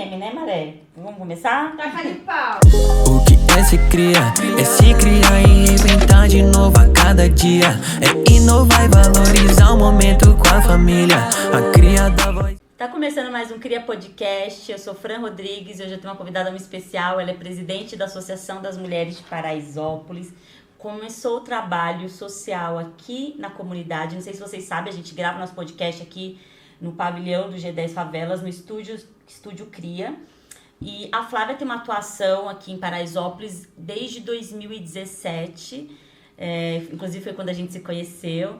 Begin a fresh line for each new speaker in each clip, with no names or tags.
meme, né, Maré? Vamos começar?
Tá cara de pau.
O que é se criar e reinventar de novo a cada dia. É inovar e valorizar o momento com a família. A cria da voz.
Tá começando mais um Cria Podcast. Eu sou Fran Rodrigues e hoje eu tenho uma convidada muito especial. Ela é presidente da Associação das Mulheres de Paraisópolis. Começou o trabalho social aqui na comunidade. Não sei se vocês sabem, a gente grava nosso podcast aqui no pavilhão do G10 Favelas, no estúdio Cria. E a Flávia tem uma atuação aqui em Paraisópolis desde 2017. Inclusive foi quando a gente se conheceu.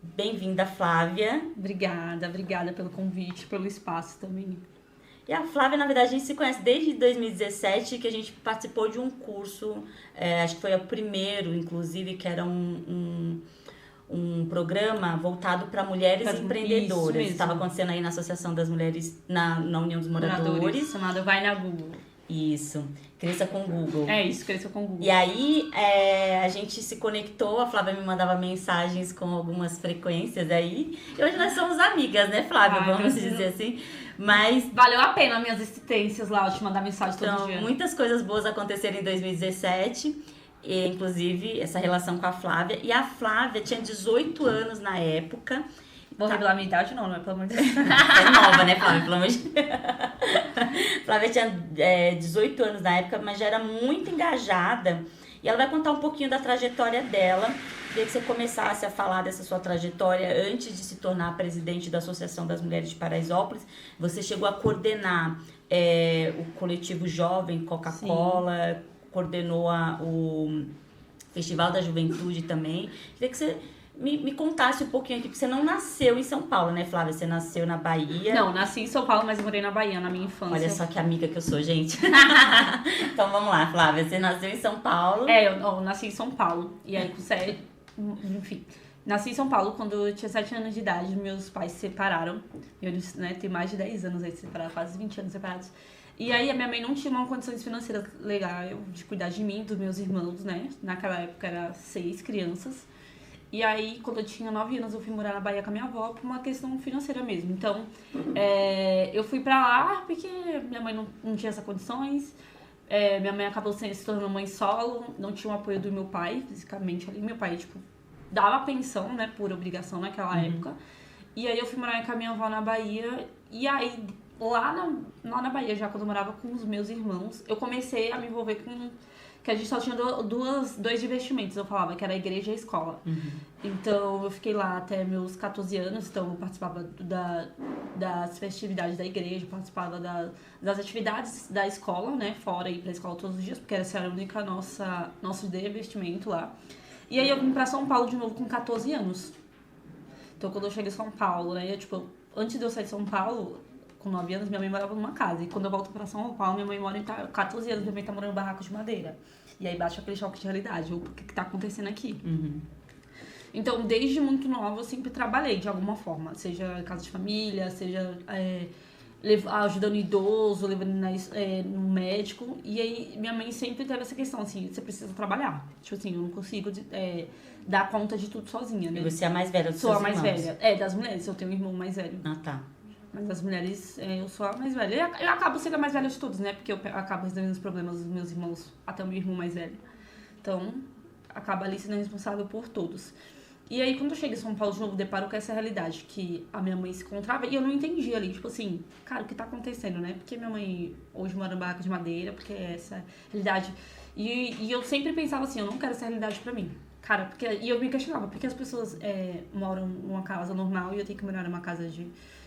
Bem-vinda, Flávia.
Obrigada pelo convite, pelo espaço também.
E a Flávia, na verdade, a gente se conhece desde 2017, que a gente participou de um curso, acho que foi o primeiro, inclusive, que era um programa voltado para mulheres empreendedoras. Estava acontecendo aí na Associação das Mulheres, na União dos Moradores.
Chamado Vai na Google.
Isso, Cresça com Google.
É isso, Cresça com Google.
E aí, a gente se conectou, a Flávia me mandava mensagens com algumas frequências aí. E hoje nós somos amigas, né, Flávia? Vamos dizer assim. Mas
valeu a pena minhas existências lá, eu te mandar mensagem todo dia.
Muitas coisas boas aconteceram em 2017. E, inclusive, essa relação com a Flávia. E a Flávia tinha 18 anos na época.
Vou revelar minha idade não, pelo amor de Deus.
É nova, né, Flávia? Pelo amor de Deus. Flávia tinha 18 anos na época, mas já era muito engajada. E ela vai contar um pouquinho da trajetória dela. Queria que você começasse a falar dessa sua trajetória antes de se tornar presidente da Associação das Mulheres de Paraisópolis. Você chegou a coordenar o coletivo Jovem Coca-Cola, coordenou o Festival da Juventude também. Queria que você me contasse um pouquinho aqui, porque você não nasceu em São Paulo, né, Flávia? Você nasceu na Bahia.
Não, nasci em São Paulo, mas morei na Bahia na minha infância.
Olha só que amiga que eu sou, gente. Então vamos lá, Flávia. Você nasceu em São Paulo.
Eu nasci em São Paulo. E aí, enfim, nasci em São Paulo quando eu tinha 7 anos de idade. Meus pais se separaram. Eles, têm mais de 10 anos aí separados, quase 20 anos separados. E aí a minha mãe não tinha uma condições financeiras legais de cuidar de mim, dos meus irmãos, né? Naquela época era 6 crianças. E aí, quando eu tinha 9 anos, eu fui morar na Bahia com a minha avó por uma questão financeira mesmo. Então, eu fui pra lá porque minha mãe não tinha essas condições. Minha mãe acabou se tornando mãe solo, não tinha o apoio do meu pai, fisicamente ali. Meu pai, dava pensão, né, por obrigação naquela época. E aí eu fui morar com a minha avó na Bahia. E aí, lá na Bahia, já quando eu morava com os meus irmãos, eu comecei a me envolver com... que a gente só tinha dois investimentos, eu falava, que era a igreja e a escola. Então, eu fiquei lá até meus 14 anos, então eu participava das festividades da igreja, participava das atividades da escola, né, fora ir pra escola todos os dias, porque essa era a única nosso investimento lá. E aí eu vim pra São Paulo de novo com 14 anos. Então, quando eu cheguei em São Paulo, né, antes de eu sair de São Paulo, com 9 anos, minha mãe morava numa casa. E quando eu volto pra São Paulo, minha mãe mora em 14 anos, minha mãe tá morando em barraco de madeira. E aí bate aquele choque de realidade. O que tá acontecendo aqui? Então, desde muito nova, eu sempre trabalhei de alguma forma. Seja casa de família, seja ajudando idoso, levando no médico. E aí, minha mãe sempre teve essa questão, assim, você precisa trabalhar. Tipo assim, eu não consigo dar conta de tudo sozinha, né?
E você é a mais velha dos seus irmãos?
Sou a mais velha. Das mulheres, eu tenho um irmão mais velho.
Ah, tá.
Mas das mulheres, eu sou a mais velha. Eu acabo sendo a mais velha de todos, né? Porque eu acabo resolvendo os problemas dos meus irmãos, até o meu irmão mais velho. Então, acaba ali sendo responsável por todos. E aí, quando eu chego em São Paulo de novo, deparo com essa realidade, que a minha mãe se encontrava e eu não entendia ali, tipo assim, cara, o que tá acontecendo, né? Porque minha mãe hoje mora em barraco de madeira, porque é essa realidade. E eu sempre pensava assim, eu não quero essa realidade pra mim. Cara, e eu me questionava, porque as pessoas moram numa casa normal e eu tenho que morar numa casa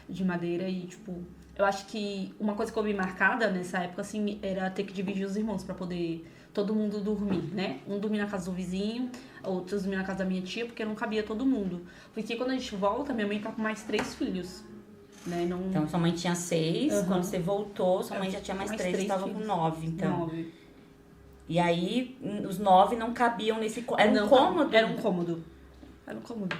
de madeira e, eu acho que uma coisa que eu vi marcada nessa época, assim, era ter que dividir os irmãos pra poder todo mundo dormir, né? Um dormir na casa do vizinho, outros dormir na casa da minha tia, porque não cabia todo mundo. Porque quando a gente volta, minha mãe tá com mais 3 filhos, né?
Então, sua mãe tinha 6, quando você voltou, sua mãe já tinha mais 3, estava com 9, então.
9.
E aí, os 9 não cabiam nesse... Era um cômodo?
Era um cômodo.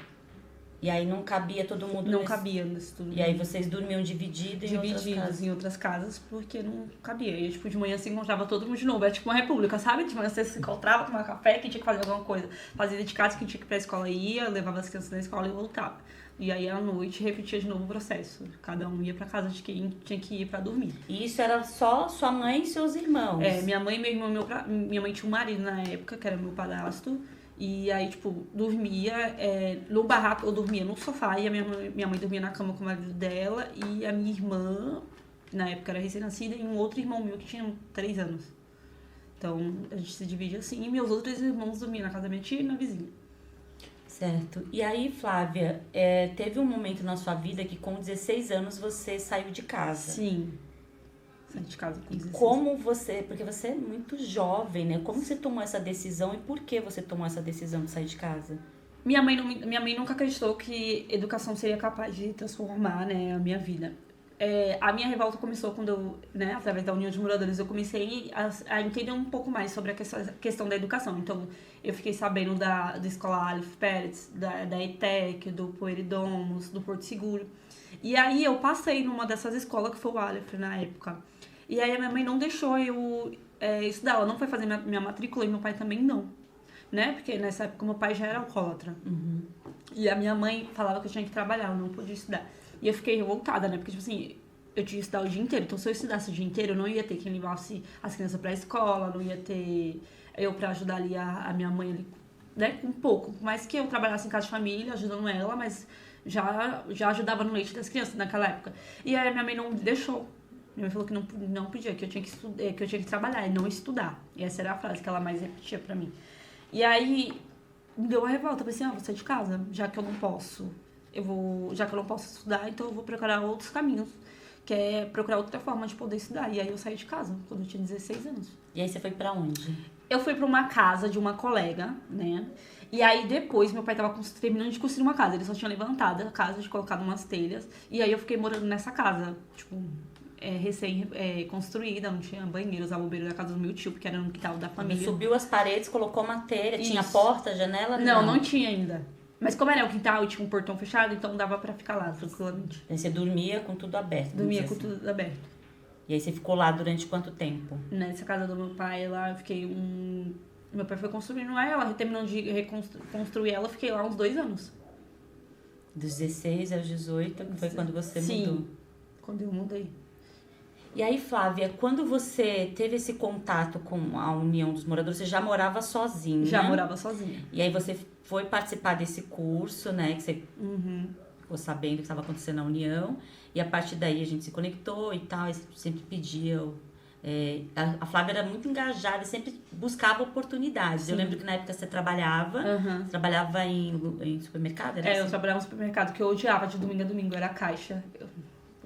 E aí não cabia todo mundo
Não cabia nesse tudo.
E aí vocês dormiam divididos
em outras casas, porque não cabia. E de manhã se encontrava todo mundo de novo. Era tipo uma república, sabe? De manhã você se encontrava, tomava café, quem tinha que fazer alguma coisa. Fazia de casa, quem tinha que ir pra escola ia, levava as crianças na escola e voltava. E aí, à noite, repetia de novo o processo. Cada um ia pra casa de quem tinha que ir pra dormir.
E isso era só sua mãe e seus irmãos?
Minha mãe e meu irmão, minha mãe tinha um marido na época, que era meu padrasto. E aí, tipo, dormia no barraco, eu dormia no sofá. E a minha mãe dormia na cama com o marido dela. E a minha irmã, na época, era recém-nascida. E um outro irmão meu que tinha 3 anos. Então, a gente se divide assim. E meus outros irmãos dormiam na casa da minha tia e na vizinha.
Certo. E aí, Flávia, teve um momento na sua vida que com 16 anos você saiu de casa.
Sim. Saí de casa com 16.
Como você... Porque você é muito jovem, né? Como você tomou essa decisão e por que você tomou essa decisão de sair de casa?
Minha mãe nunca acreditou que educação seria capaz de transformar, né, a minha vida. A minha revolta começou quando eu, né, através da União de Moradores, eu comecei a entender um pouco mais sobre a questão da educação. Então, eu fiquei sabendo da Escola Aleph Peretz, da ETEC, do Poeridomos, do Porto Seguro. E aí, eu passei numa dessas escolas, que foi o Aleph, na época. E aí, a minha mãe não deixou eu estudar. Ela não foi fazer minha matrícula e meu pai também não. Né? Porque nessa época, meu pai já era alcoólatra.
Uhum.
E a minha mãe falava que eu tinha que trabalhar, eu não podia estudar. E eu fiquei revoltada, né? Porque, tipo assim, eu tinha que estudar o dia inteiro. Então, se eu estudasse o dia inteiro, eu não ia ter quem levasse as crianças pra escola, não ia ter eu pra ajudar ali a minha mãe ali, né? Um pouco. Por mais que eu trabalhasse em casa de família, ajudando ela, mas já ajudava no leite das crianças naquela época. E aí, a minha mãe não deixou. Minha mãe falou que não podia, que eu tinha que trabalhar e não estudar. E essa era a frase que ela mais repetia pra mim. E aí, me deu uma revolta. Eu pensei, vou sair de casa, já que eu não posso estudar, então eu vou procurar outros caminhos, que é procurar outra forma de poder estudar. E aí eu saí de casa, quando eu tinha 16 anos.
E aí você foi pra onde?
Eu fui pra uma casa de uma colega, né? E aí depois meu pai tava terminando de construir uma casa. Ele só tinha levantado a casa, de colocado umas telhas. E aí eu fiquei morando nessa casa, tipo, recém-construída, não tinha banheiro, usava o banheiro da casa do meu tio, porque era no quintal da família.
Subiu as paredes, colocou uma telha,
Isso.
tinha porta, janela?
Não tinha ainda. Mas como era o quintal e tinha um portão fechado, então dava pra ficar lá, tranquilamente.
Aí você dormia com tudo aberto?
Dormia com
assim.
tudo aberto.
E aí você ficou lá durante quanto tempo?
Nessa casa do meu pai, lá eu fiquei Meu pai foi construindo ela, terminou de reconstruir ela, eu fiquei lá uns 2 anos.
Dos 16 aos 18, que foi quando você mudou?
Sim, quando eu mudei.
E aí, Flávia, quando você teve esse contato com a União dos Moradores, você já morava sozinha?
Já morava sozinha.
E aí você foi participar desse curso, né? Que você ficou sabendo o que estava acontecendo na União. E a partir daí a gente se conectou e tal. E sempre pedia... a Flávia era muito engajada e sempre buscava oportunidades. Sim. Eu lembro que na época você trabalhava. Você trabalhava em supermercado, era assim?
Eu trabalhava no supermercado, que eu odiava de domingo a domingo. Era caixa. Eu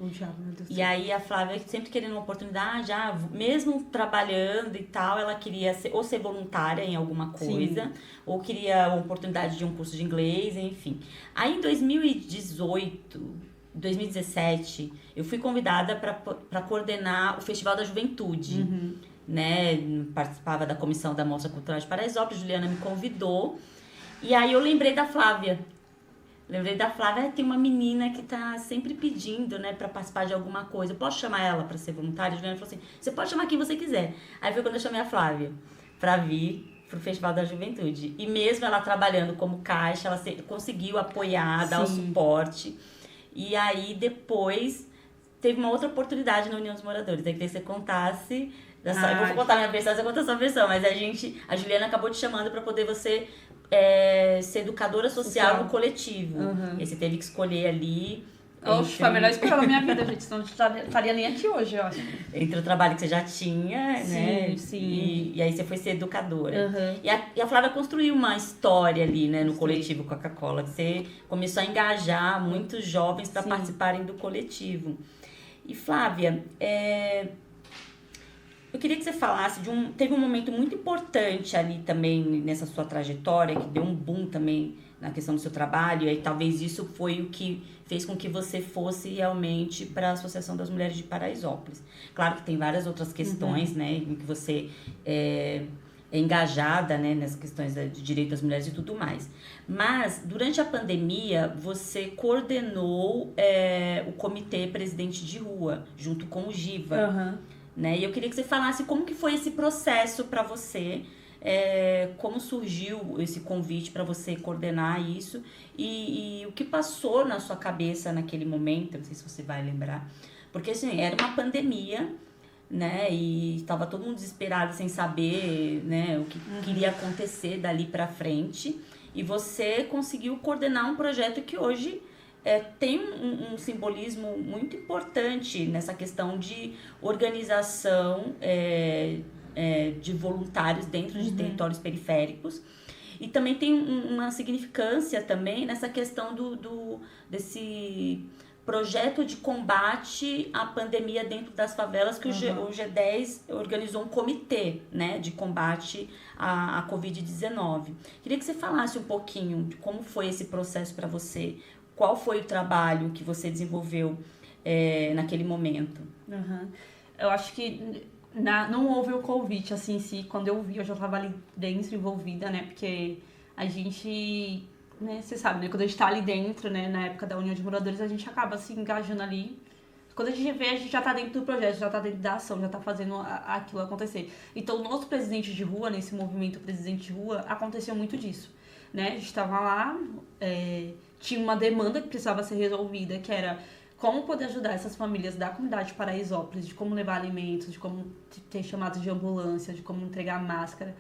odiava, meu Deus do céu.
E aí a Flávia, sempre querendo uma oportunidade, mesmo trabalhando e tal, ela queria ser voluntária em alguma coisa, sim, ou queria uma oportunidade de um curso de inglês, enfim. Aí em 2017, eu fui convidada para coordenar o Festival da Juventude, né? Participava da comissão da Mostra Cultural de Paraisópolis, Juliana me convidou, e aí eu lembrei da Flávia. Tem uma menina que tá sempre pedindo, né, pra participar de alguma coisa. Eu posso chamar ela pra ser voluntária? A Juliana falou assim, você pode chamar quem você quiser. Aí foi quando eu chamei a Flávia pra vir pro Festival da Juventude. E mesmo ela trabalhando como caixa, ela conseguiu apoiar, dar o suporte. E aí depois teve uma outra oportunidade na União dos Moradores. Eu queria que você contasse... Eu vou contar a minha versão, você conta a sua versão. Mas a Juliana acabou te chamando pra poder você... ser educadora social no coletivo. E você teve que escolher ali...
Oxe, foi a melhor escolha da minha vida, gente. Senão não estaria nem aqui hoje, eu acho.
Entre o trabalho que você já tinha,
sim,
né?
Sim.
E aí você foi ser educadora. E a Flávia construiu uma história ali, né? No coletivo Coca-Cola. Você começou a engajar muitos jovens para participarem do coletivo. E Flávia... eu queria que você falasse teve um momento muito importante ali também nessa sua trajetória, que deu um boom também na questão do seu trabalho, e aí talvez isso foi o que fez com que você fosse realmente para a Associação das Mulheres de Paraisópolis. Claro que tem várias outras questões, né, em que você é engajada, né, nessas questões de direito das mulheres e tudo mais. Mas, durante a pandemia, você coordenou o Comitê Presidente de Rua, junto com o Giva. Né? E eu queria que você falasse como que foi esse processo para você, como surgiu esse convite para você coordenar isso e o que passou na sua cabeça naquele momento, não sei se você vai lembrar, porque assim, era uma pandemia, né, e estava todo mundo desesperado sem saber, né, o que queria acontecer dali para frente, e você conseguiu coordenar um projeto que hoje tem um simbolismo muito importante nessa questão de organização de voluntários dentro de territórios periféricos. E também tem uma significância também nessa questão desse projeto de combate à pandemia dentro das favelas, que o G10 organizou um comitê, né, de combate à Covid-19. Queria que você falasse um pouquinho de como foi esse processo para você, qual foi o trabalho que você desenvolveu naquele momento.
Eu acho que não houve o convite, assim, em si. Quando eu vi, eu já estava ali dentro, envolvida, né, porque a gente... né, você sabe, né, quando a gente tá ali dentro, né, na época da União de Moradores, a gente acaba se engajando ali. Quando a gente vê, a gente já tá dentro do projeto, já tá dentro da ação, já tá fazendo aquilo acontecer. Então, o nosso presidente de rua, nesse movimento presidente de rua, aconteceu muito disso, né? A gente tava lá, tinha uma demanda que precisava ser resolvida, que era como poder ajudar essas famílias da comunidade de Paraisópolis, de como levar alimentos, de como ter chamadas de ambulância, de como entregar máscara.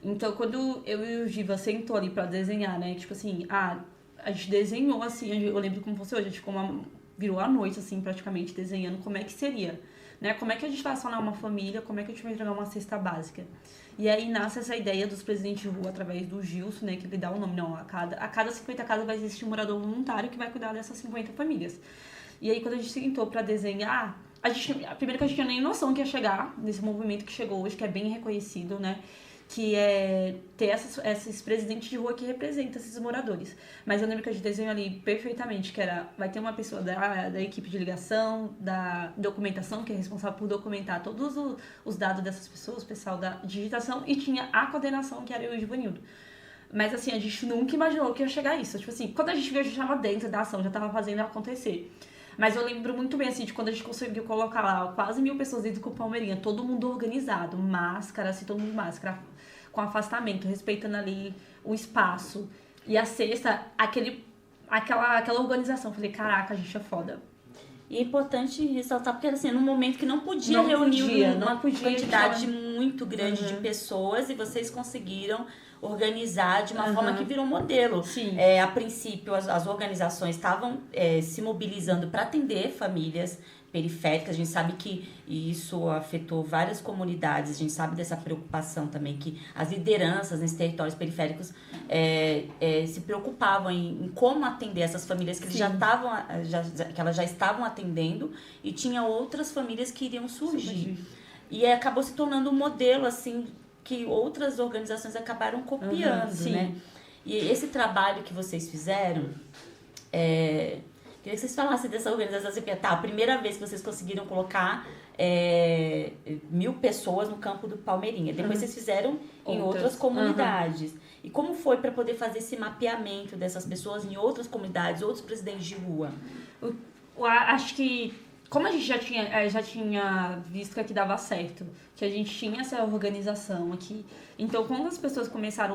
Então, quando eu e o Giva sentou ali pra desenhar, né, tipo assim, a gente desenhou assim, eu lembro como fosse hoje, a gente virou a noite, assim, praticamente, desenhando como é que seria, né, como é que a gente vai acionar uma família, como é que a gente vai entregar uma cesta básica. E aí nasce essa ideia dos presidentes de rua através do Gilson, né, que ele dá o nome, não, a cada 50 casas vai existir um morador voluntário que vai cuidar dessas 50 famílias. E aí, quando a gente sentou pra desenhar, primeiro que a gente tinha nem noção que ia chegar nesse movimento que chegou hoje, que é bem reconhecido, né, que é ter esses presidentes de rua que representam esses moradores. Mas eu lembro que a gente desenhou ali perfeitamente, que vai ter uma pessoa da equipe de ligação, da documentação, que é responsável por documentar todos os dados dessas pessoas, o pessoal da digitação, e tinha a coordenação, que era eu e o Givanildo. Mas assim, a gente nunca imaginou que ia chegar a isso. Tipo assim, quando a gente viu, a gente estava dentro da ação, já estava fazendo acontecer. Mas eu lembro muito bem, assim, de quando a gente conseguiu colocar lá quase 1.000 pessoas dentro do Palmeirinha, todo mundo organizado, máscara, assim, todo mundo máscara, com afastamento, respeitando ali o espaço. E a cesta, aquela organização. Falei, caraca, a gente é foda.
E é importante ressaltar, porque assim, num momento que não podia reunir uma quantidade muito grande de pessoas, e vocês conseguiram organizar de uma forma que virou modelo.
Sim.
A princípio, as organizações estavam se mobilizando para atender famílias periféricas. A gente sabe que isso afetou várias comunidades, a gente sabe dessa preocupação também, que as lideranças nesses territórios periféricos se preocupavam em como atender essas famílias que eles que elas já estavam atendendo, e tinha outras famílias que iriam surgir. E acabou se tornando um modelo, assim, que outras organizações acabaram copiando, né? E esse trabalho que vocês fizeram, queria que vocês falassem dessa organização, assim, a primeira vez que vocês conseguiram colocar 1.000 pessoas no campo do Palmeirinha. Depois vocês fizeram em outras comunidades. E como foi para poder fazer esse mapeamento dessas pessoas em outras comunidades, outros presidentes de rua?
Acho que, como a gente já tinha visto que aqui dava certo, que a gente tinha essa organização aqui, então quando as pessoas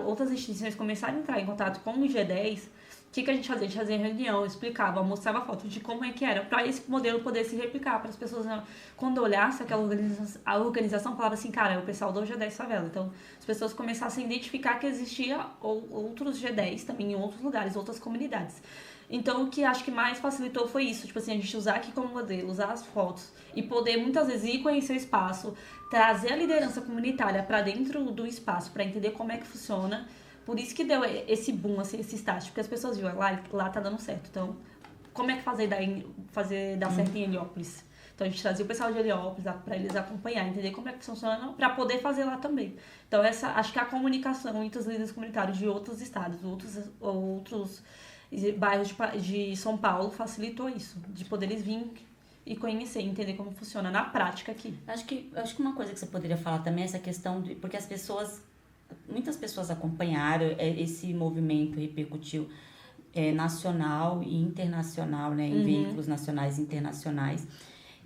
outras instituições começaram a entrar em contato com o G10, o que a gente fazia? A gente fazia reunião, explicava, mostrava fotos de como é que era, para esse modelo poder se replicar, para as pessoas, quando olhasse aquela a organização, falava assim, cara, é o pessoal do G10 Favela. Então, as pessoas começassem a identificar que existia outros G10 também em outros lugares, outras comunidades. Então, o que acho que mais facilitou foi isso, tipo assim, a gente usar aqui como modelo, usar as fotos e poder muitas vezes ir conhecer o espaço, trazer a liderança comunitária para dentro do espaço, para entender como é que funciona. Por isso que deu esse boom, assim, esse start, porque as pessoas viram, lá tá dando certo. Então, como é que fazer dar certo em Heliópolis? Então, a gente trazia o pessoal de Heliópolis para eles acompanhar, entender como é que funciona, para poder fazer lá também. Então, acho que a comunicação entre os líderes comunitários de outros estados, outros bairros de São Paulo facilitou isso, de poder eles virem e conhecer, entender como funciona na prática aqui.
Acho que uma coisa que você poderia falar também é essa questão porque muitas pessoas acompanharam esse movimento, repercutiu nacional e internacional, né, em veículos nacionais e internacionais.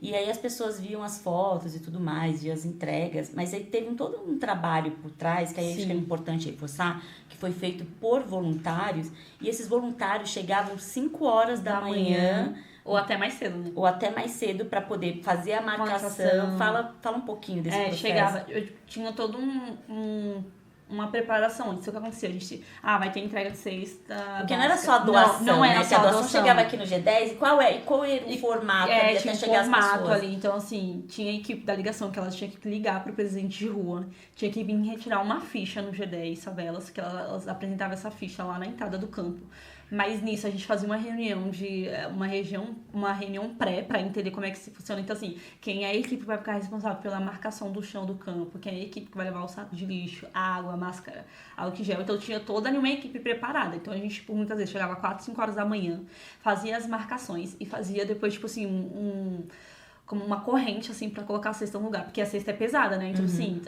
E aí as pessoas viam as fotos e tudo mais, viam as entregas, mas aí teve todo um trabalho por trás, que aí acho que é importante reforçar, que foi feito por voluntários, e esses voluntários chegavam 5 horas da manhã.
Ou até mais cedo, né?
Ou até mais cedo para poder fazer a marcação. Fala um pouquinho desse processo.
Chegava, eu tinha todo uma preparação. Isso é o que acontecia. A gente, vai ter entrega de sexta.
Porque não era só a doação,
não era
né?
só a doação.
Chegava aqui no G10 e qual era o formato ali
tinha
até chegar as pessoas?
Ali. Então, assim, tinha a equipe da ligação que elas tinham que ligar pro presidente de rua. Tinha que vir retirar uma ficha no G10 Favelas, que elas apresentavam essa ficha lá na entrada do campo. Mas nisso a gente fazia uma reunião uma reunião pré para entender como é que se funciona. Então, assim, quem é a equipe que vai ficar responsável pela marcação do chão do campo, quem é a equipe que vai levar o saco de lixo, água, máscara, álcool gel. Então, tinha toda uma equipe preparada. Então, a gente, por muitas vezes, chegava 4, 5 horas da manhã, fazia as marcações e fazia depois, tipo assim, como uma corrente, assim, pra colocar a cesta no lugar. Porque a cesta é pesada, né? Então, assim,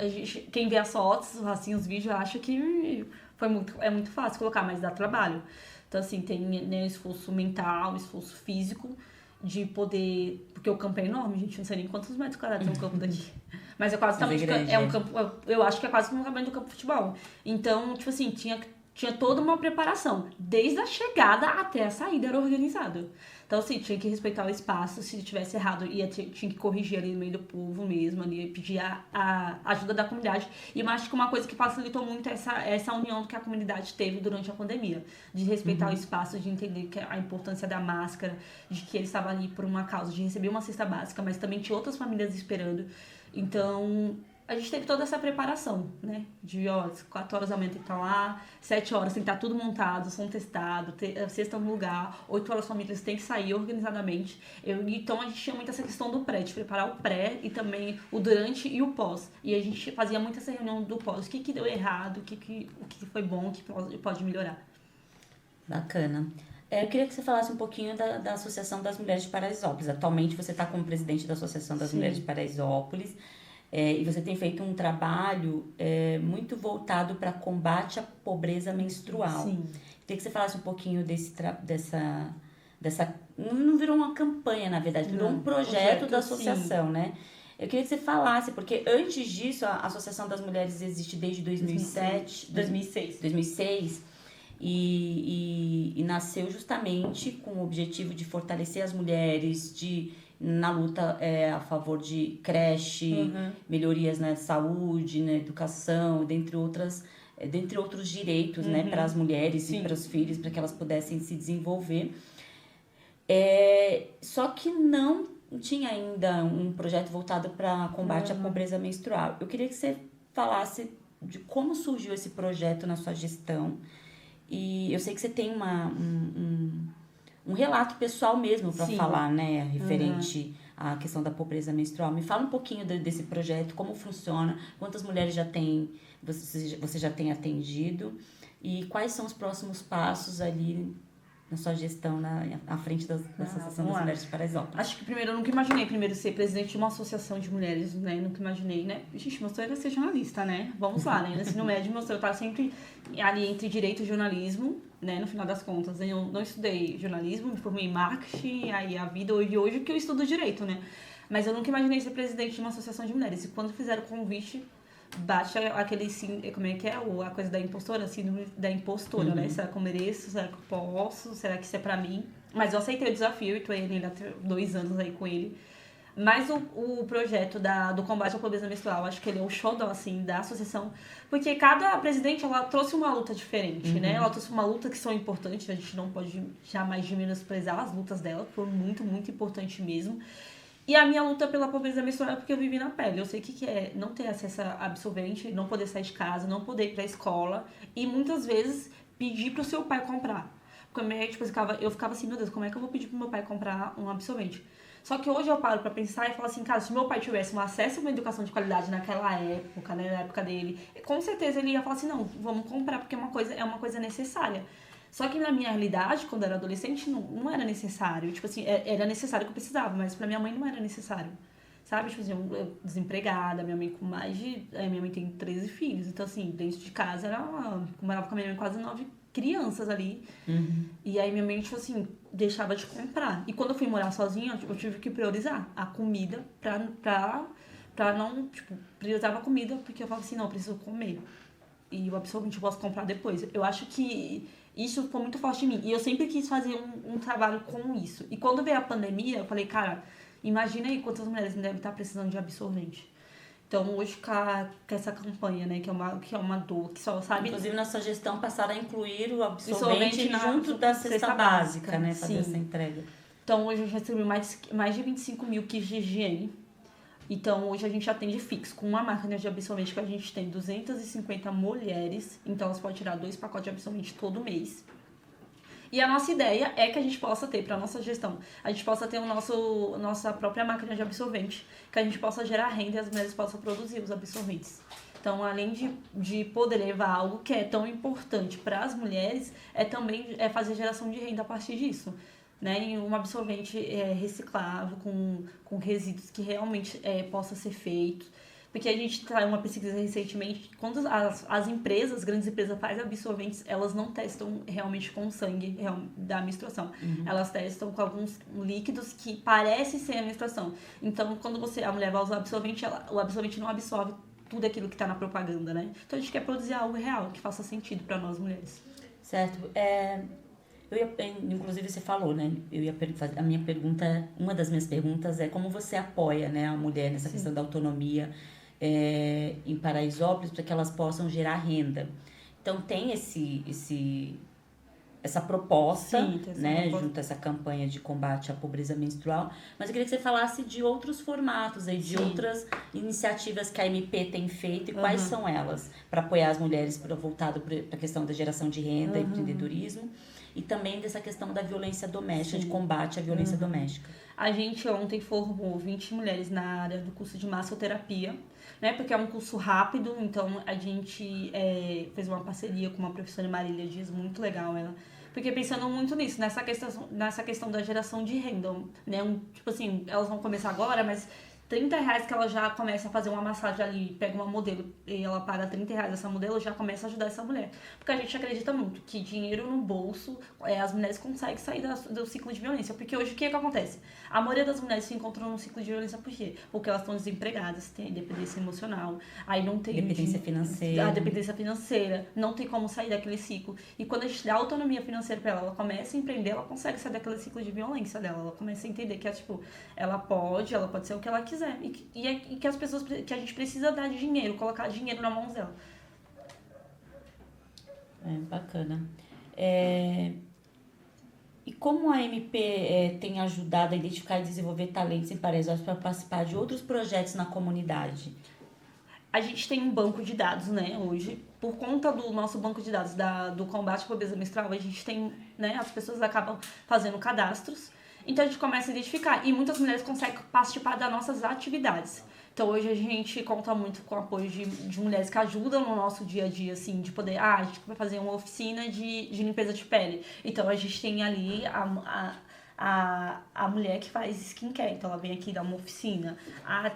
quem vê as fotos, assim, os vídeos, acha que é muito fácil colocar, mas dá trabalho. Então, assim, tem, né, esforço mental, esforço físico de poder... Porque o campo é enorme, gente. Não sei nem quantos metros quadrados é um campo daqui. Mas é quase tamanho é um campo... Eu acho que é quase como o tamanho do campo de futebol. Então, tipo assim, tinha toda uma preparação. Desde a chegada até a saída era organizado. Então, assim, tinha que respeitar o espaço. Se tivesse errado, tinha que corrigir ali no meio do povo mesmo, ali, pedir a ajuda da comunidade. E eu acho que uma coisa que facilitou muito é essa união que a comunidade teve durante a pandemia. De respeitar o espaço, de entender que a importância da máscara, de que ele estava ali por uma causa, de receber uma cesta básica, mas também tinha outras famílias esperando. Então... a gente teve toda essa preparação, né? De, 4 horas da manhã tem que estar lá, 7 horas tem que estar tudo montado, som testado, cesta no lugar, 8 horas as famílias têm que sair organizadamente. Então a gente tinha muito essa questão do pré, de preparar o pré e também o durante e o pós. E a gente fazia muito essa reunião do pós, o que deu errado, o que foi bom, o que pode melhorar.
Bacana. Eu queria que você falasse um pouquinho da Associação das Mulheres de Paraisópolis. Atualmente você está como presidente da Associação das Mulheres de Paraisópolis. E você tem feito um trabalho muito voltado para combate à pobreza menstrual.
Sim.
Queria que você falasse um pouquinho dessa... Não virou uma campanha, na verdade, virou um projeto da associação, né? Eu queria que você falasse, porque antes disso, a Associação das Mulheres existe desde 2006. E nasceu justamente com o objetivo de fortalecer as mulheres, na luta a favor de creche, melhorias na saúde, na educação, dentre outros direitos, né, para as mulheres e para os filhos, para que elas pudessem se desenvolver. Só que não tinha ainda um projeto voltado para combate à pobreza menstrual. Eu queria que você falasse de como surgiu esse projeto na sua gestão. E eu sei que você tem um relato pessoal mesmo para falar, né, referente à questão da pobreza menstrual. Me fala um pouquinho desse projeto, como funciona, quantas mulheres você já tem atendido e quais são os próximos passos ali na sua gestão à frente da Associação das Mulheres de Paraisópolis.
Acho que primeiro, eu nunca imaginei ser presidente de uma associação de mulheres, né? Nunca imaginei, né? Gente, meu sonho era ser jornalista, né? Vamos lá, né? No ensino médio, meu sonho estava sempre ali entre direito e jornalismo, né? No final das contas, eu não estudei jornalismo, me formei em marketing, aí a vida hoje que eu estudo direito, né? Mas eu nunca imaginei ser presidente de uma associação de mulheres. E quando fizeram o convite, bate aquele, como é que é? A coisa da impostora, síndrome da impostora, né? Será que eu mereço? Será que eu posso? Será que isso é pra mim? Mas eu aceitei o desafio e tô ainda há 2 anos aí com ele. Mas o projeto do combate à pobreza menstrual, acho que ele é o xodó, assim, da associação. Porque cada presidente, ela trouxe uma luta diferente, né? Ela trouxe uma luta que são importantes, a gente não pode jamais menosprezar as lutas dela, foi muito, muito importante mesmo. E a minha luta pela pobreza menstrual é porque eu vivi na pele. Eu sei o que é não ter acesso a absorvente, não poder sair de casa, não poder ir pra escola. E muitas vezes pedir pro seu pai comprar. Porque tipo, eu ficava assim, meu Deus, como é que eu vou pedir pro meu pai comprar um absorvente? Só que hoje eu paro pra pensar e falo assim, cara, se meu pai tivesse um acesso a uma educação de qualidade naquela época, né, na época dele, com certeza ele ia falar assim, não, vamos comprar, porque é uma coisa necessária. Só que na minha realidade, quando eu era adolescente, não era necessário. Tipo assim, era necessário que eu precisava, mas pra minha mãe não era necessário. Sabe? Tipo assim, eu desempregada, minha mãe com minha mãe tem 13 filhos. Então, assim, dentro de casa, morava com a minha mãe quase 9 crianças ali. E aí minha mãe, tipo assim, deixava de comprar. E quando eu fui morar sozinha, eu tive que priorizar a comida pra não, tipo, priorizava a comida porque eu falava assim, não, eu preciso comer. E o absorvente eu posso comprar depois. Eu acho que isso foi muito forte em mim. E eu sempre quis fazer um trabalho com isso. E quando veio a pandemia, eu falei, cara, imagina aí quantas mulheres devem estar precisando de absorvente. Então, hoje, com essa campanha, né, que é uma dor, que só sabe...
Inclusive, na sua gestão, passaram a incluir o
Absorvente
absorvente junto da cesta básica, né?
sim.
Fazer essa entrega.
Então, hoje a gente recebeu mais de 25 mil kits de higiene. Então, hoje a gente atende fixo. Com uma máquina de absorvente que a gente tem 250 mulheres. Então, elas podem tirar 2 pacotes de absorvente todo mês. E a nossa ideia é que a gente possa ter, para a nossa gestão, a gente possa ter nossa própria máquina de absorvente, que a gente possa gerar renda e as mulheres possam produzir os absorventes. Então, além de poder levar algo que é tão importante para as mulheres, também fazer geração de renda a partir disso. Né? E um absorvente reciclável, com resíduos que realmente possa ser feito. Porque a gente traiu uma pesquisa recentemente, quando as empresas, grandes empresas fazem absorventes, elas não testam realmente com o sangue da menstruação. Uhum. Elas testam com alguns líquidos que parecem ser a menstruação. Então, quando a mulher vai usar absorvente, o absorvente não absorve tudo aquilo que está na propaganda, né? Então, a gente quer produzir algo real, que faça sentido para nós mulheres.
Certo. Inclusive, você falou, né? A minha pergunta, uma das minhas perguntas é como você apoia, né, a mulher nessa questão da autonomia em Paraisópolis para que elas possam gerar renda. Então, tem essa proposta, né, junto a essa campanha de combate à pobreza menstrual, mas eu queria que você falasse de outros formatos, aí, de outras iniciativas que a MP tem feito e quais são elas, para apoiar as mulheres voltado para a questão da geração de renda, empreendedorismo, e também dessa questão da violência doméstica, de combate à violência doméstica.
A gente ontem formou 20 mulheres na área do curso de massoterapia, né? Porque é um curso rápido, então a gente fez uma parceria com uma professora Marília Dias, muito legal ela. Porque pensando muito nisso, nessa questão da geração de renda, né? Tipo assim, elas vão começar agora, mas R$30 que ela já começa a fazer uma massagem ali, pega uma modelo e ela paga R$30 essa modelo, já começa a ajudar essa mulher. Porque a gente acredita muito que dinheiro no bolso, as mulheres conseguem sair do ciclo de violência. Porque hoje o que acontece? A maioria das mulheres se encontram num ciclo de violência por quê? Porque elas estão desempregadas, tem dependência emocional, aí não tem...
Dependência financeira.
A dependência financeira, não tem como sair daquele ciclo. E quando a gente dá autonomia financeira pra ela começa a empreender, ela consegue sair daquele ciclo de violência dela. Ela começa a entender que ela pode ser o que ela quiser. E que as pessoas, que a gente precisa dar dinheiro, colocar dinheiro na mão dela.
Bacana. E como a MP tem ajudado a identificar e desenvolver talentos em Paraisópolis para participar de outros projetos na comunidade?
A gente tem um banco de dados, né, hoje. Por conta do nosso banco de dados do combate à pobreza menstrual, a gente tem, né, as pessoas acabam fazendo cadastros. Então a gente começa a identificar e muitas mulheres conseguem participar das nossas atividades. Então hoje a gente conta muito com o apoio de mulheres que ajudam no nosso dia a dia, assim, de poder, a gente vai fazer uma oficina de limpeza de pele. Então a gente tem ali a mulher que faz skincare, então ela vem aqui dar uma oficina.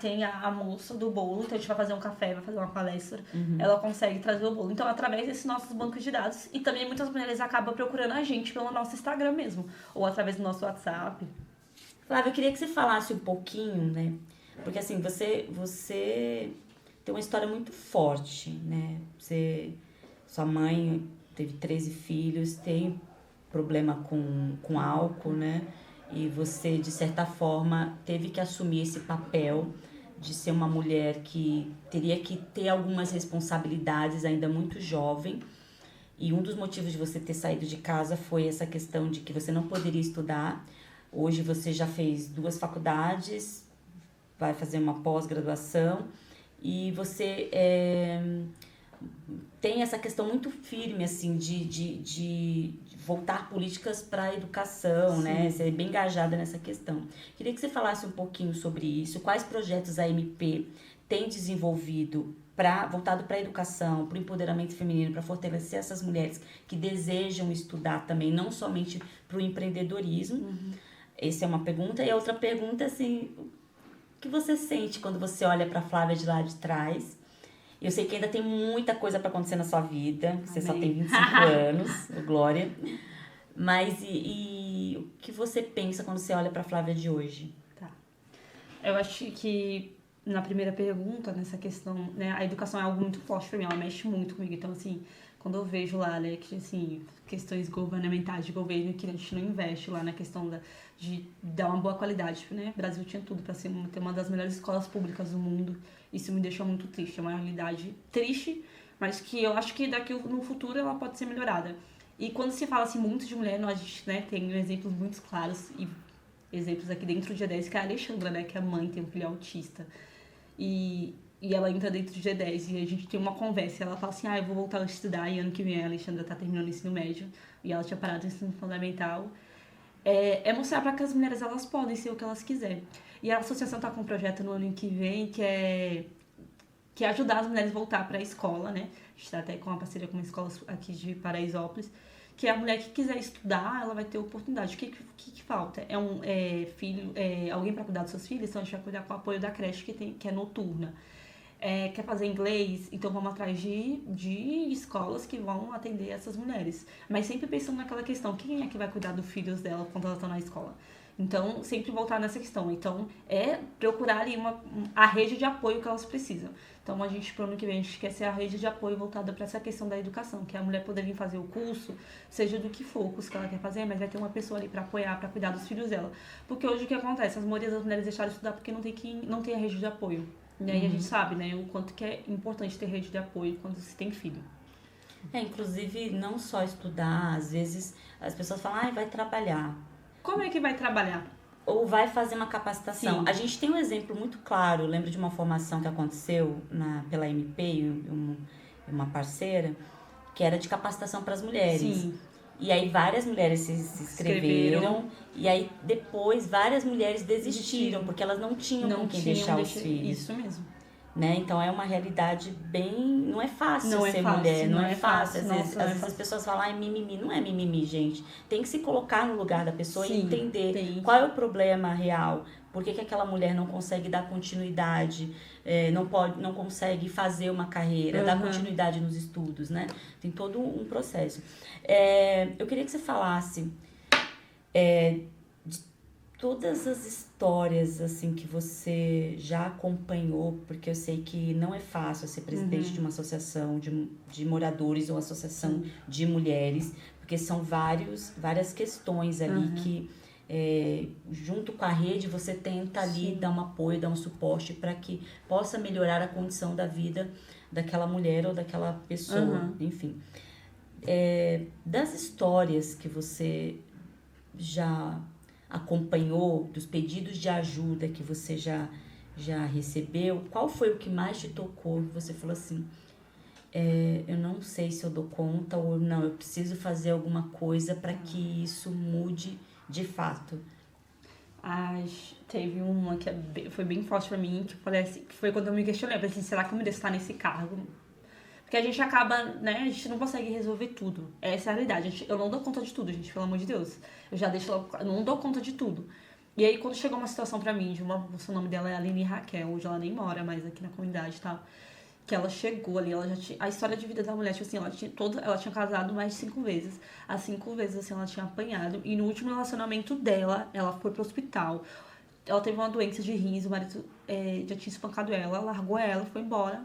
Tem a moça do bolo, então a gente vai fazer um café, vai fazer uma palestra, ela consegue trazer o bolo. Então, através desses nossos bancos de dados, e também muitas mulheres acabam procurando a gente pelo nosso Instagram mesmo, ou através do nosso WhatsApp.
Flávia, eu queria que você falasse um pouquinho, né? Porque assim, você tem uma história muito forte, né? Sua mãe teve 13 filhos, tem problema com álcool, né? E você, de certa forma, teve que assumir esse papel de ser uma mulher que teria que ter algumas responsabilidades ainda muito jovem. E um dos motivos de você ter saído de casa foi essa questão de que você não poderia estudar. Hoje você já fez 2 faculdades, vai fazer uma pós-graduação e você tem essa questão muito firme, assim, de voltar políticas para a educação, né? Ser bem engajada nessa questão. Queria que você falasse um pouquinho sobre isso, quais projetos a MP tem desenvolvido voltado para a educação, para o empoderamento feminino, para fortalecer essas mulheres que desejam estudar também, não somente para o empreendedorismo. Essa é uma pergunta. E a outra pergunta, assim, o que você sente quando você olha para a Flávia de lá de trás? Eu sei que ainda tem muita coisa para acontecer na sua vida. Você só tem 25 anos, Glória. Mas que você pensa quando você olha pra Flávia de hoje?
Tá. Eu acho que na primeira pergunta, nessa questão, né, a educação é algo muito forte pra mim, ela mexe muito comigo. Então, assim, quando eu vejo lá, né, que, assim, questões governamentais de governo, que a gente não investe lá na questão de dar uma boa qualidade, né? O Brasil tinha tudo pra ter uma das melhores escolas públicas do mundo. Isso me deixa muito triste, é uma realidade triste, mas que eu acho que daqui no futuro ela pode ser melhorada. E quando se fala assim muito de mulher, a gente, né, tem exemplos muito claros e exemplos aqui dentro do G10, que é a Alexandra, né, que é mãe, tem um filho autista. E ela entra dentro do G10 e a gente tem uma conversa. E ela fala assim, eu vou voltar a estudar e ano que vem a Alexandra tá terminando o ensino médio e ela tinha parado o ensino fundamental. É mostrar para que as mulheres elas podem ser o que elas quiserem. E a associação tá com um projeto no ano que vem que é ajudar as mulheres a voltar para a escola, né? A gente tá até com uma parceria com uma escola aqui de Paraisópolis, que a mulher que quiser estudar, ela vai ter oportunidade. O que falta? Alguém para cuidar dos seus filhos? Então a gente vai cuidar com o apoio da creche que é noturna. Quer fazer inglês? Então vamos atrás de escolas que vão atender essas mulheres. Mas sempre pensando naquela questão, quem é que vai cuidar dos filhos dela quando elas estão na escola? Então, sempre voltar nessa questão. Então, procurar ali a rede de apoio que elas precisam. Então, a gente, pro ano que vem, a gente quer ser a rede de apoio voltada para essa questão da educação, que a mulher poder vir fazer o curso, seja do que for o curso que ela quer fazer, mas vai ter uma pessoa ali para apoiar, para cuidar dos filhos dela. Porque hoje o que acontece? As maioria das mulheres deixaram de estudar porque não tem a rede de apoio. E aí a gente sabe, né, o quanto que é importante ter rede de apoio quando se tem filho.
Inclusive, não só estudar, às vezes as pessoas falam, vai trabalhar.
Como é que vai trabalhar?
Ou vai fazer uma capacitação.
Sim.
A gente tem um exemplo muito claro, eu lembro de uma formação que aconteceu pela MP, uma parceira, que era de capacitação para as mulheres.
Sim.
E aí várias mulheres se inscreveram, e aí depois várias mulheres desistiram, porque elas não tinham com quem deixar os filhos.
Isso mesmo.
Né? Então é uma realidade bem... Não é fácil ser
fácil,
mulher, não é fácil. Às vezes
fácil.
as pessoas falam, mimimi. Não é mimimi, gente. Tem que se colocar no lugar da pessoa e entender qual é o problema real. Por que aquela mulher não consegue dar continuidade, não consegue fazer uma carreira, dar continuidade nos estudos, né? Tem todo um processo. Eu queria que você falasse de todas as histórias assim que você já acompanhou, porque eu sei que não é fácil ser presidente de uma associação de moradores ou associação de mulheres, porque são várias questões ali que junto com a rede você tenta ali dar um apoio, dar um suporte para que possa melhorar a condição da vida daquela mulher ou daquela pessoa, enfim. Das histórias que você já acompanhou, dos pedidos de ajuda que você já recebeu, qual foi o que mais te tocou? Você falou assim, eu não sei se eu dou conta ou não, eu preciso fazer alguma coisa para que isso mude de fato.
Teve uma que foi bem forte pra mim, que foi quando eu me questionei, eu falei assim, será que eu mereço estar nesse cargo? Porque a gente acaba, né, a gente não consegue resolver tudo. Essa é a realidade. Eu não dou conta de tudo, gente, pelo amor de Deus. Eu não dou conta de tudo. E aí, quando chegou uma situação pra mim, o nome dela é Aline Raquel, hoje ela nem mora mais aqui na comunidade e tal, que ela chegou ali, ela já tinha... A história de vida da mulher, tipo assim, ela tinha casado mais de 5 vezes. As 5 vezes, assim, ela tinha apanhado. E no último relacionamento dela, ela foi pro hospital. Ela teve uma doença de rins, o marido já tinha espancado ela, largou ela, foi embora.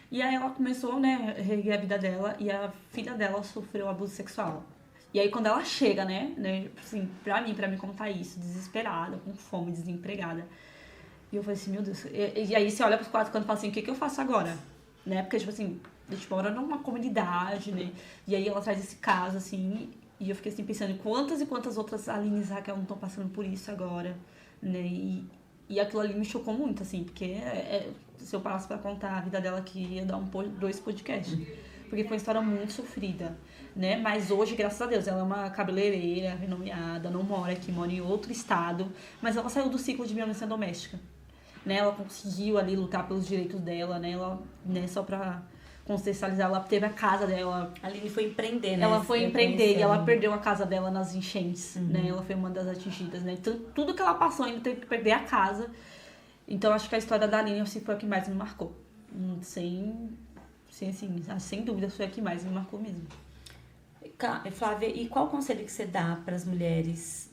E aí ela começou, né, a reerguer a vida dela e a filha dela sofreu abuso sexual. E aí quando ela chega, né, assim, pra me contar isso, desesperada, com fome, desempregada. E eu falei assim, meu Deus. E aí você olha pros 4 cantos e fala assim, o que eu faço agora? Né, porque, tipo assim, a gente mora numa comunidade, né, e aí ela traz esse caso, assim, e eu fiquei assim pensando em quantas e quantas outras Alines Raquel não estão passando por isso agora, né, e aquilo ali me chocou muito, assim, porque se eu parasse pra contar a vida dela aqui, ia dar 2 podcasts. Porque foi uma história muito sofrida, né? Mas hoje, graças a Deus, ela é uma cabeleireira renomeada, não mora aqui, mora em outro estado. Mas ela saiu do ciclo de violência doméstica, né? Ela conseguiu ali lutar pelos direitos dela, né? Ela, né, só pra contextualizar, ela teve a casa dela.
A Aline foi empreender, né?
Ela foi empreender e ela perdeu a casa dela nas enchentes, né? Ela foi uma das atingidas, né? Então, tudo que ela passou, ainda teve que perder a casa. Então, acho que a história da Aline assim, foi a que mais me marcou. Sem dúvida, foi a que mais me marcou mesmo.
Flávia, e qual conselho que você dá para as mulheres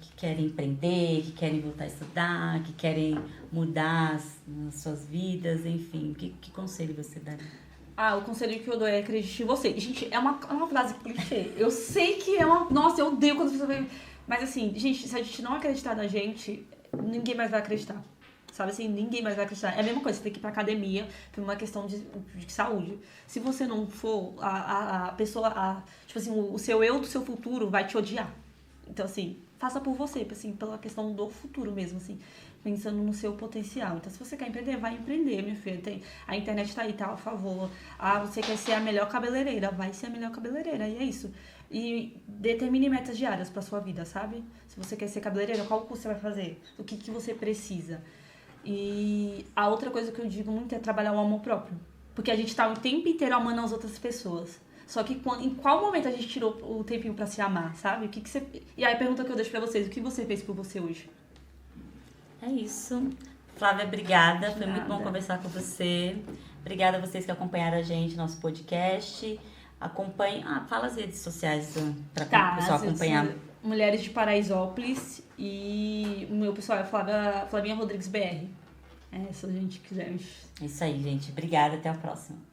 que querem empreender, que querem voltar a estudar, que querem mudar as suas vidas, enfim, que conselho você daria?
O conselho que eu dou é acredite em você. Gente, é uma frase clichê. Eu sei que é uma... Nossa, eu odeio quando as pessoas veem... Mas assim, gente, se a gente não acreditar na gente, ninguém mais vai acreditar. Sabe assim, ninguém mais vai acreditar. É a mesma coisa, você tem que ir pra academia por uma questão de saúde. Se você não for, a pessoa, tipo assim, o seu eu do seu futuro vai te odiar. Então, assim, faça por você, assim, pela questão do futuro mesmo, assim, pensando no seu potencial. Então, se você quer empreender, vai empreender, minha filha. A internet tá aí, tá a favor. Você quer ser a melhor cabeleireira, vai ser a melhor cabeleireira, e é isso. E determine metas diárias pra sua vida, sabe? Se você quer ser cabeleireira, qual curso você vai fazer? O que você precisa? E a outra coisa que eu digo muito é trabalhar o amor próprio. Porque a gente tá o tempo inteiro amando as outras pessoas. Só que em qual momento a gente tirou o tempinho pra se amar, sabe? E aí a pergunta que eu deixo pra vocês, o que você fez por você hoje?
É isso. Flávia, obrigada. Foi muito bom conversar com você. Obrigada a vocês que acompanharam a gente, nosso podcast. Acompanhe. Fala as redes sociais para o pessoal acompanhar.
Mulheres de Paraisópolis e o meu pessoal é Flavinha Rodrigues BR. Se a gente quiser.
É isso aí, gente. Obrigada. Até a próxima.